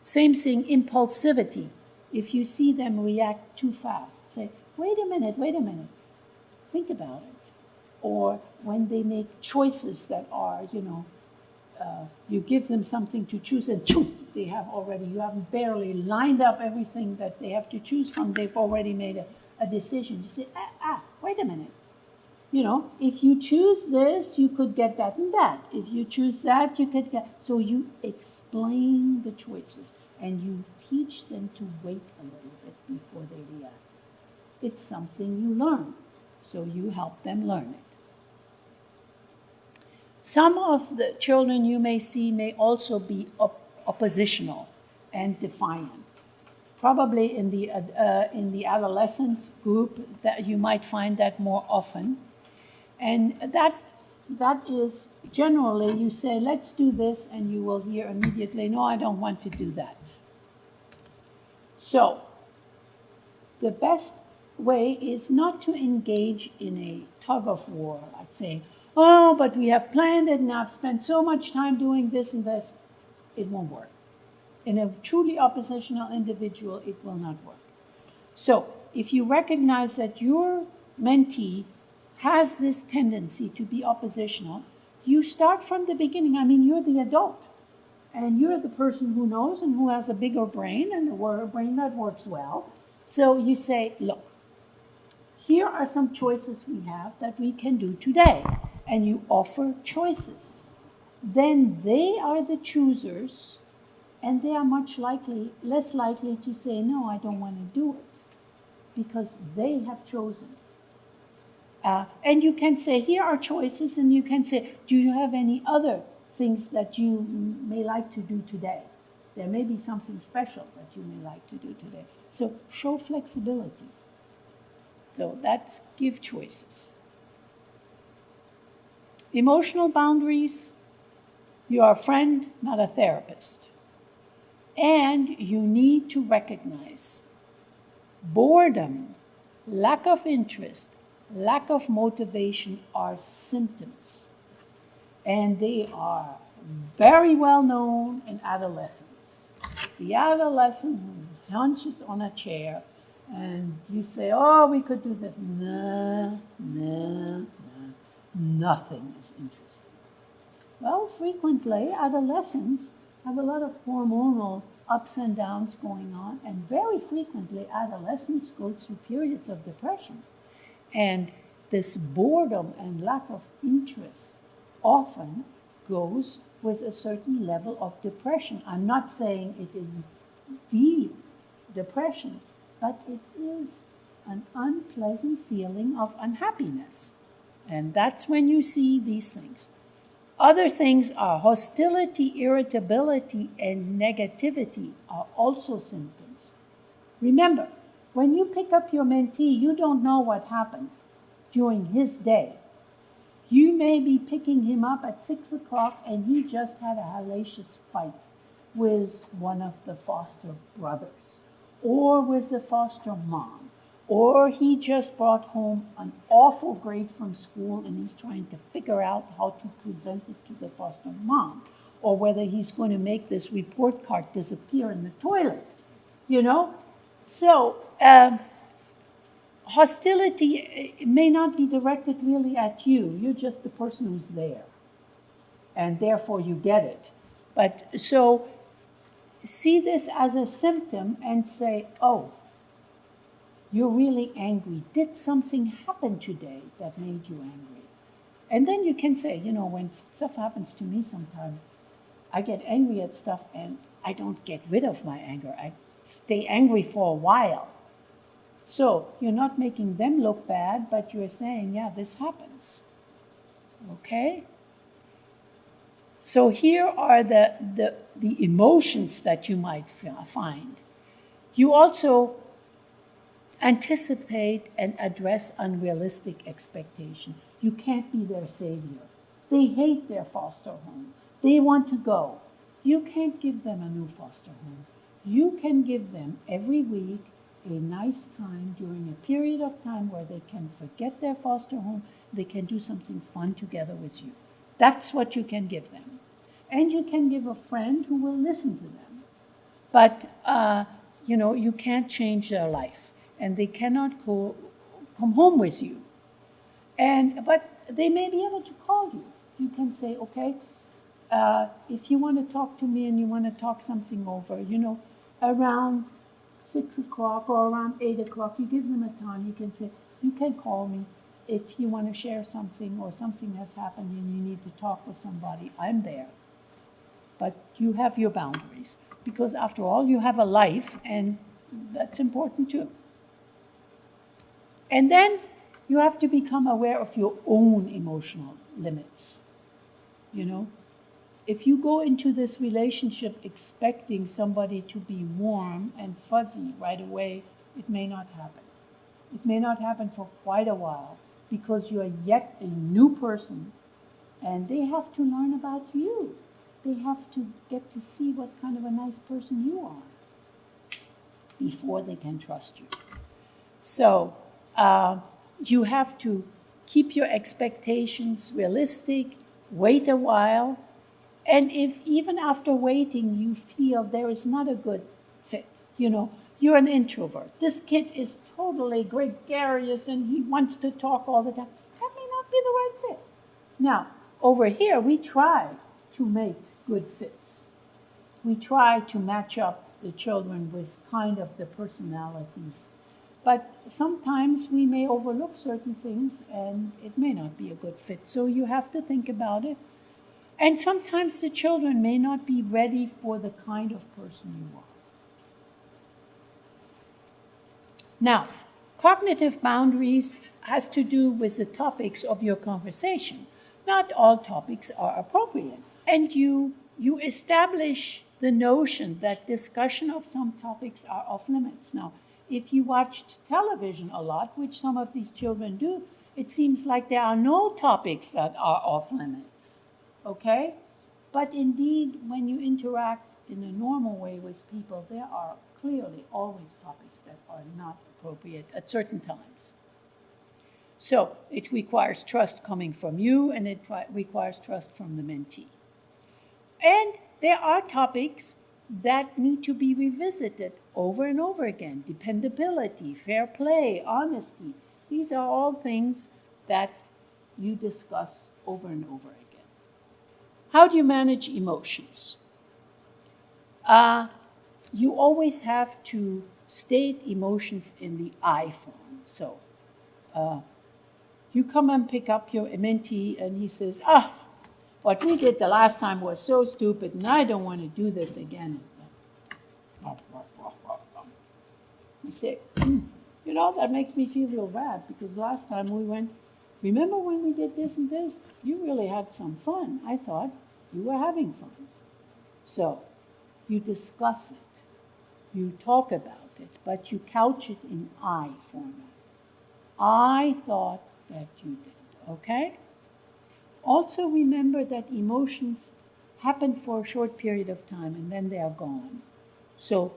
Same thing, impulsivity. If you see them react too fast, say, wait a minute, think about it. Or when they make choices that are, you give them something to choose and you haven't barely lined up everything that they have to choose from, they've already made a decision. You say, wait a minute. If you choose this, you could get that and that. If you choose that, you could get... So you explain the choices, and you teach them to wait a little bit before they react. It's something you learn, so you help them learn it. Some of the children you may see may also be oppositional and defiant. Probably in the adolescent group, that you might find that more often. And that is generally, you say, let's do this, and you will hear immediately, no, I don't want to do that. So the best way is not to engage in a tug of war, like saying, oh, but we have planned it, and I've spent so much time doing this and this. It won't work. In a truly oppositional individual, it will not work. So if you recognize that your mentee has this tendency to be oppositional, you start from the beginning. I mean, you're the adult. and you're the person who knows and who has a bigger brain and a brain that works well. So you say, look, here are some choices we have that we can do today. And you offer choices. Then they are the choosers, and they are less likely to say, no, I don't want to do it, because they have chosen. And you can say, here are choices, and you can say, do you have any other things that you may like to do today? There may be something special that you may like to do today. So show flexibility. So that's give choices. Emotional boundaries, you are a friend, not a therapist. And you need to recognize boredom, lack of interest, lack of motivation are symptoms. And they are very well known in adolescence. The adolescent who hunches on a chair and you say, oh, we could do this. No, nothing is interesting. Well, frequently adolescents have a lot of hormonal ups and downs going on, and very frequently adolescents go through periods of depression. And this boredom and lack of interest often goes with a certain level of depression. I'm not saying it is deep depression, but it is an unpleasant feeling of unhappiness. And that's when you see these things. Other things are hostility, irritability, and negativity are also symptoms. Remember, when you pick up your mentee, you don't know what happened during his day. You may be picking him up at 6 o'clock and he just had a hellacious fight with one of the foster brothers, or with the foster mom, or he just brought home an awful grade from school and he's trying to figure out how to present it to the foster mom, or whether he's going to make this report card disappear in the toilet, you know? So hostility may not be directed really at you. You're just the person who's there, and therefore you get it. But so see this as a symptom and say, oh, you're really angry. Did something happen today that made you angry? And then you can say, you know, when stuff happens to me sometimes, I get angry at stuff and I don't get rid of my anger. I stay angry for a while. So you're not making them look bad, but you're saying, yeah, this happens. Okay? So here are the emotions that you might find. You also anticipate and address unrealistic expectation. You can't be their savior. They hate their foster home. They want to go. You can't give them a new foster home. You can give them every week a nice time during a period of time where they can forget their foster home. They can do something fun together with you. That's what you can give them. And you can give a friend who will listen to them. But, you know, you can't change their life. And they cannot come home with you. But they may be able to call you. You can say, okay, if you want to talk to me and you want to talk something over, you know, around 6 o'clock or around 8 o'clock, you give them a time. You can say, you can call me if you want to share something or something has happened and you need to talk with somebody. I'm there. But you have your boundaries, because after all, you have a life, and that's important too. And then you have to become aware of your own emotional limits. You know, if you go into this relationship expecting somebody to be warm and fuzzy right away, it may not happen. It may not happen for quite a while, because you are yet a new person, and they have to learn about you. They have to get to see what kind of a nice person you are before they can trust you. So you have to keep your expectations realistic, wait a while, and if even after waiting you feel there is not a good fit, you know, you're an introvert. This kid is totally gregarious and he wants to talk all the time. That may not be the right fit. Now, over here we try to make good fits. we try to match up the children with kind of the personalities. But sometimes we may overlook certain things and it may not be a good fit. So you have to think about it. And sometimes the children may not be ready for the kind of person you are. Now, cognitive boundaries has to do with the topics of your conversation. Not all topics are appropriate. And you establish the notion that discussion of some topics are off limits. Now, if you watched television a lot, which some of these children do, it seems like there are no topics that are off limits, okay? But indeed, when you interact in a normal way with people, there are clearly always topics that are not appropriate at certain times. So it requires trust coming from you, and it requires trust from the mentee. And there are topics that need to be revisited over and over again. Dependability, fair play, honesty. These are all things that you discuss over and over again. How do you manage emotions? You always have to state emotions in the I form. So you come and pick up your mentee and he says, what we did the last time was so stupid and I don't want to do this again. You say, that makes me feel real bad because last time we went, remember when we did this and this? You really had some fun. I thought you were having fun. So you discuss it, you talk about it, but you couch it in I format. I thought that you did, okay? Also remember that emotions happen for a short period of time and then they are gone. So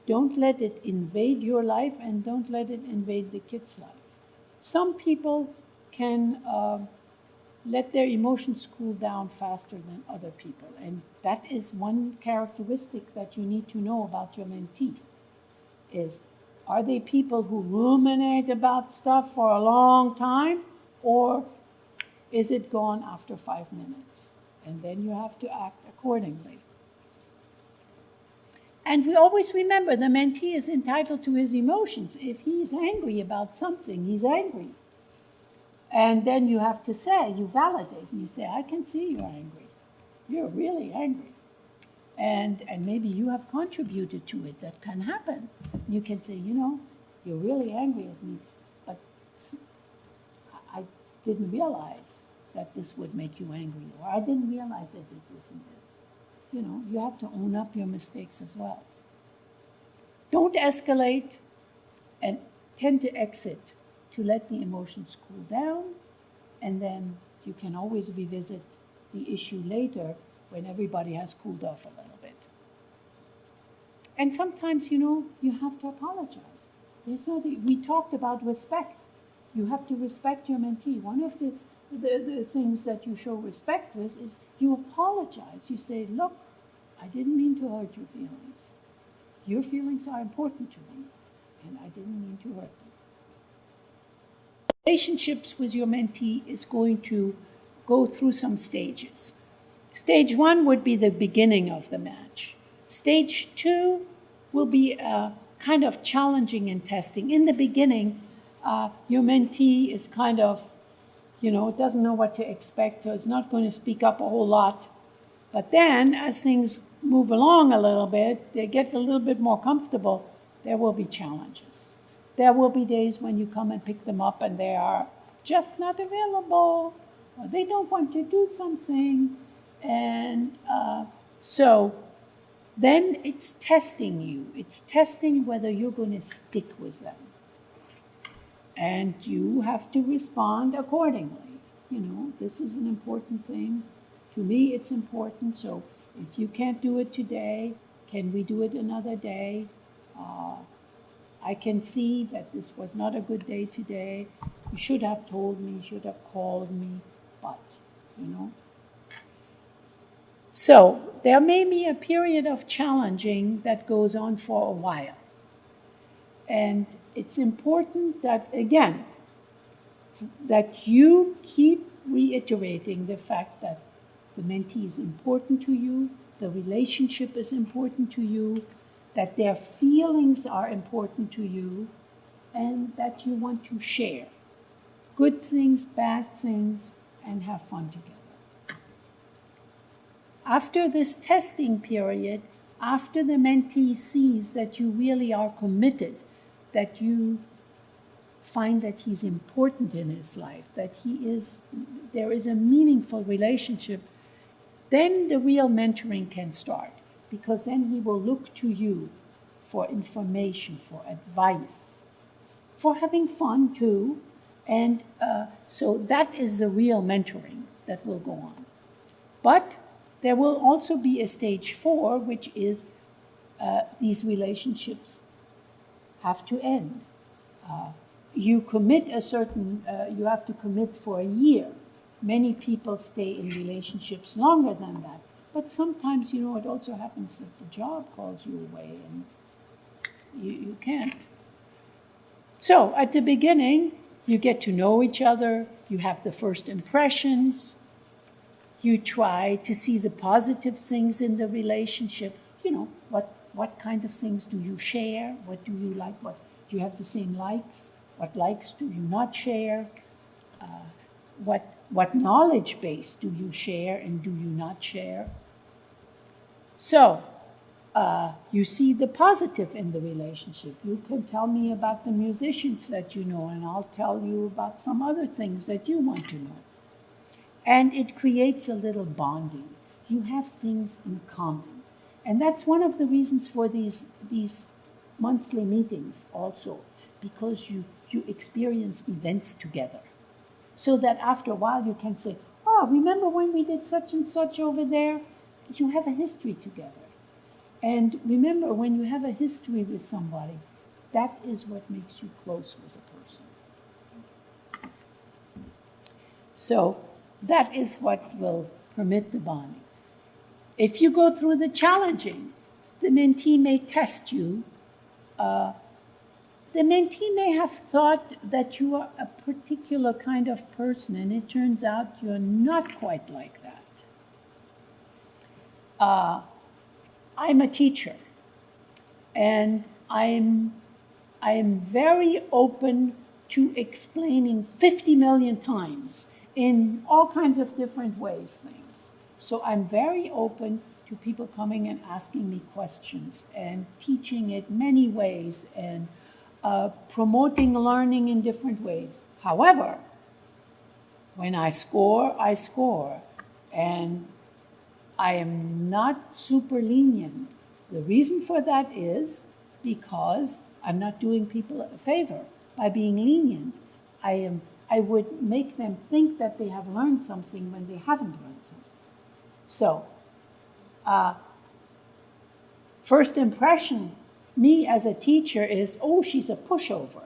don't let it invade your life and don't let it invade the kid's life. Some people can let their emotions cool down faster than other people. And that is one characteristic that you need to know about your mentee. Is, are they people who ruminate about stuff for a long time, or is it gone after 5 minutes? And then you have to act accordingly. And we always remember the mentee is entitled to his emotions. If he's angry about something, he's angry. And then you have to say, you validate, and you say, I can see you're angry. You're really angry. And maybe you have contributed to it. That can happen. You can say, you're really angry at me, but I didn't realize that this would make you angry, or I didn't realize I did this and this. You have to own up your mistakes as well. Don't escalate and tend to exit to let the emotions cool down, and then you can always revisit the issue later when everybody has cooled off a little bit. And sometimes, you have to apologize. We talked about respect. You have to respect your mentee. One of the things that you show respect with is you apologize. You say, look, I didn't mean to hurt your feelings. Your feelings are important to me, and I didn't mean to hurt them. Relationships with your mentee is going to go through some stages. Stage 1 would be the beginning of the match. Stage 2 will be kind of challenging and testing. In the beginning, your mentee is kind of, doesn't know what to expect, or is not going to speak up a whole lot. But then, as things move along a little bit, they get a little bit more comfortable, there will be challenges. There will be days when you come and pick them up and they are just not available, or they don't want to do something. And so then it's testing you. It's testing whether you're going to stick with them. And you have to respond accordingly. This is an important thing. To me, it's important. So if you can't do it today, can we do it another day? I can see that this was not a good day today. You should have told me, should have called me, but, So there may be a period of challenging that goes on for a while. And it's important that, again, that you keep reiterating the fact that the mentee is important to you, the relationship is important to you, that their feelings are important to you, and that you want to share good things, bad things, and have fun together. After this testing period, after the mentee sees that you really are committed, that you find that he's important in his life, that there is a meaningful relationship, then the real mentoring can start, because then he will look to you for information, for advice, for having fun too. And so that is the real mentoring that will go on. But there will also be a stage 4, which is these relationships have to end. You commit you have to commit for a year. Many people stay in relationships longer than that. But sometimes, it also happens that the job calls you away and you can't. So at the beginning, you get to know each other, you have the first impressions, you try to see the positive things in the relationship. What kind of things do you share? What do you like? What do you have the same likes? What likes do you not share? What knowledge base do you share and do you not share? So you see the positive in the relationship. You can tell me about the musicians that you know, and I'll tell you about some other things that you want to know. And it creates a little bonding. You have things in common. And that's one of the reasons for these monthly meetings also, because you experience events together. So that after a while you can say, oh, remember when we did such and such over there? You have a history together. And remember, when you have a history with somebody, that is what makes you close with a person. So that is what will permit the bonding. If you go through the challenging, the mentee may test you. The mentee may have thought that you are a particular kind of person, and it turns out you're not quite like that. I'm a teacher, and I am very open to explaining 50 million times in all kinds of different ways things. So I'm very open to people coming and asking me questions and teaching it many ways and promoting learning in different ways. However, when I score, I score. And I am not super lenient. The reason for that is because I'm not doing people a favor by being lenient. I would make them think that they have learned something when they haven't learned something. So, first impression, me as a teacher is, oh, she's a pushover.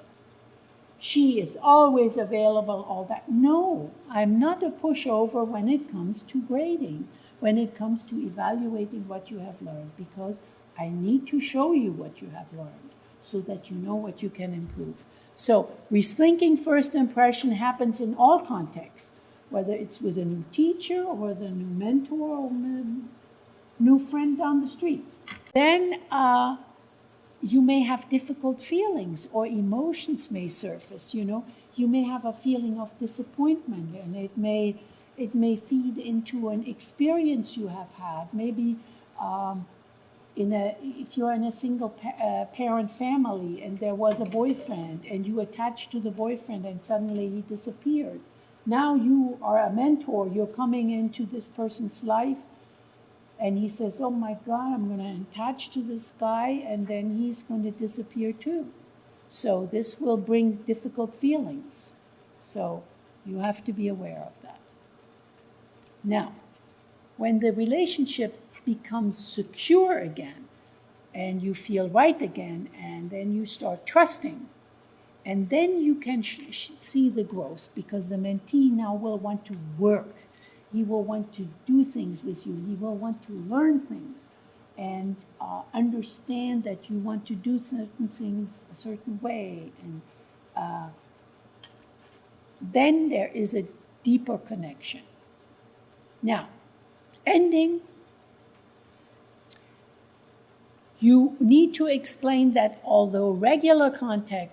She is always available, all that. No, I'm not a pushover when it comes to grading, when it comes to evaluating what you have learned, because I need to show you what you have learned so that you know what you can improve. So rethinking first impression happens in all contexts, whether it's with a new teacher or with a new mentor or a new friend down the street. Then you may have difficult feelings or emotions may surface, You may have a feeling of disappointment, and it may feed into an experience you have had. Maybe if you're in a single parent family and there was a boyfriend and you attached to the boyfriend and suddenly he disappeared. Now you are a mentor, you're coming into this person's life and he says, oh my God, I'm going to attach to this guy and then he's going to disappear too. So this will bring difficult feelings. So you have to be aware of that. Now, when the relationship becomes secure again and you feel right again and then you start trusting, and then you can see the growth, because the mentee now will want to work. He will want to do things with you. He will want to learn things and understand that you want to do certain things a certain way. And then there is a deeper connection. Now, ending, You need to explain that although regular contact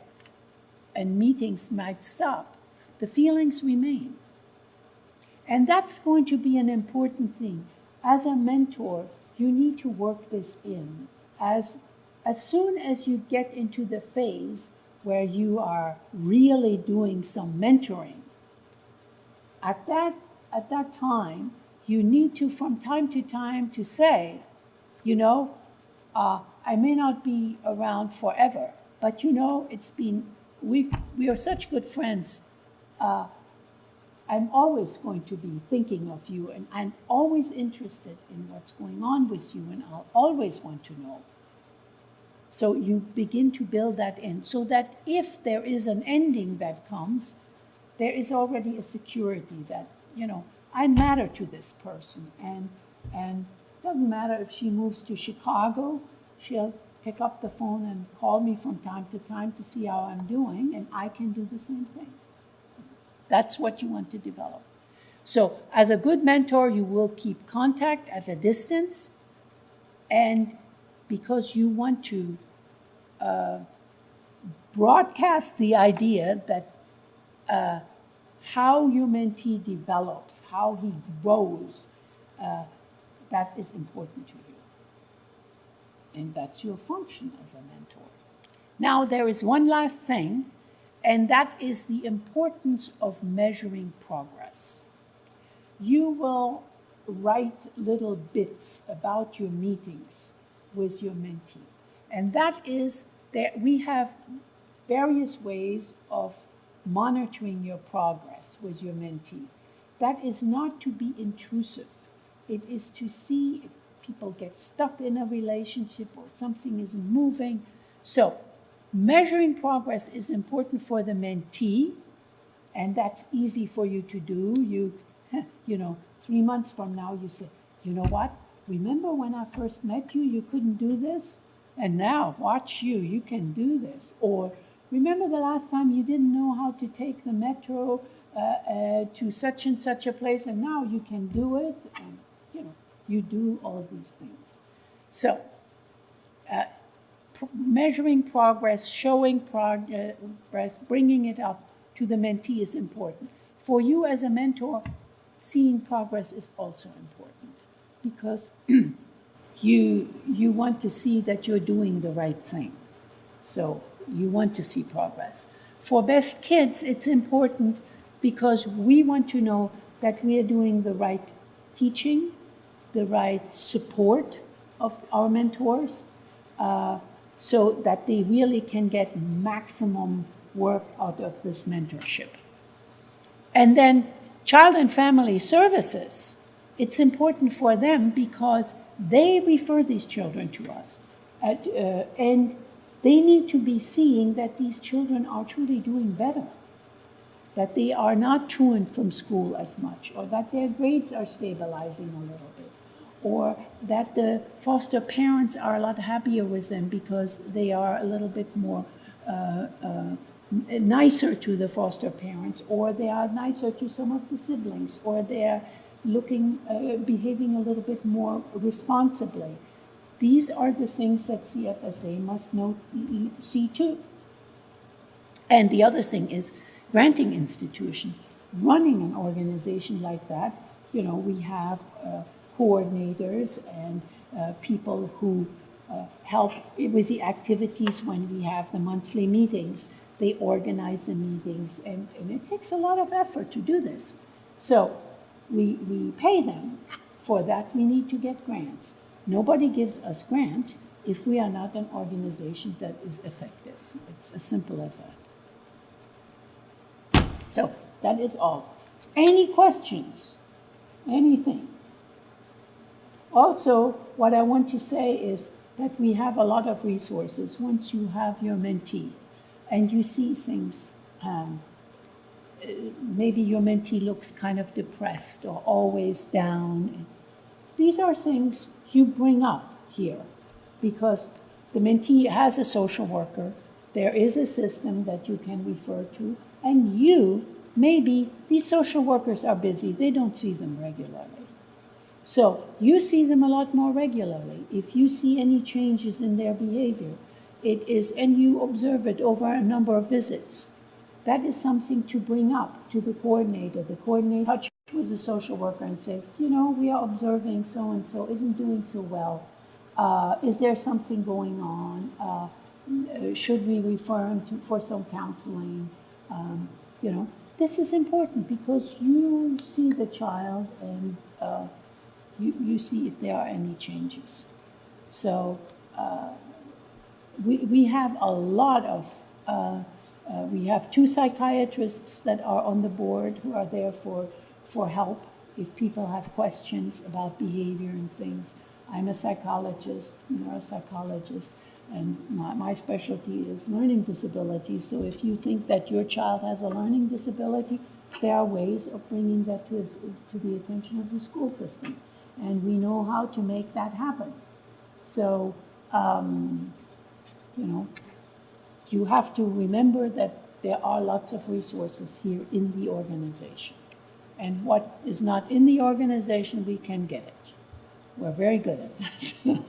and meetings might stop, the feelings remain. And that's going to be an important thing. As a mentor, you need to work this in. As soon as you get into the phase where you are really doing some mentoring, at that time, you need to, from time to time, to say, you know, I may not be around forever, but you know, we are such good friends. I'm always going to be thinking of you, and I'm always interested in what's going on with you, and I'll always want to know. So you begin to build that in, so that if there is an ending that comes, there is already a security that, you know, I matter to this person, and it doesn't matter if she moves to Chicago, she'll pick up the phone and call me from time to time to see how I'm doing, and I can do the same thing. That's what you want to develop. So as a good mentor, you will keep contact at a distance, and because you want to broadcast the idea that how your mentee develops, how he grows, that is important to you. And that's your function as a mentor. Now, there is one last thing, and that is the importance of measuring progress. You will write little bits about your meetings with your mentee. And that is that we have various ways of monitoring your progress with your mentee. That is not to be intrusive. It is to see if people get stuck in a relationship or something isn't moving. So measuring progress is important for the mentee, and that's easy for you to do. You know, 3 months from now you say, you know what? Remember when I first met you, you couldn't do this? And now, watch you, you can do this. Or remember the last time you didn't know how to take the metro to such and such a place, and now you can do it. And, you know, you do all these things. So, measuring progress, showing progress, bringing it up to the mentee is important. For you as a mentor, seeing progress is also important, because you want to see that you're doing the right thing. So you want to see progress. For Best Kids, it's important because we want to know that we are doing the right teaching, the right support of our mentors, so that they really can get maximum work out of this mentorship. And then Child and Family Services, it's important for them because they refer these children to us. And they need to be seeing that these children are truly doing better, that they are not truant from school as much, or that their grades are stabilizing a little bit, or that the foster parents are a lot happier with them because they are a little bit more nicer to the foster parents, or they are nicer to some of the siblings, or they're behaving a little bit more responsibly. These are the things that CFSA must see to. And the other thing is granting institution. Running an organization like that, you know, we have coordinators and people who help with the activities when we have the monthly meetings. They organize the meetings, and it takes a lot of effort to do this. So we pay them. For that, we need to get grants. Nobody gives us grants if we are not an organization that is effective. It's as simple as that. So that is all. Any questions? Anything? Also, what I want to say is that we have a lot of resources. Once you have your mentee and you see things, maybe your mentee looks kind of depressed or always down. These are things you bring up here because the mentee has a social worker. There is a system that you can refer to, and maybe these social workers are busy. They don't see them regularly. So you see them a lot more regularly. If you see any changes in their behavior, and you observe it over a number of visits, that is something to bring up to the coordinator. The coordinator touches with a social worker and says, we are observing so-and-so isn't doing so well. Is there something going on? Should we refer him for some counseling? This is important because you see the child and you see if there are any changes. So we have a lot of, we have 2 psychiatrists that are on the board who are there for help if people have questions about behavior and things. I'm a psychologist, neuropsychologist, and my specialty is learning disabilities. So if you think that your child has a learning disability, there are ways of bringing that to the attention of the school system. And we know how to make that happen. So, you have to remember that there are lots of resources here in the organization. And what is not in the organization, we can get it. We're very good at that.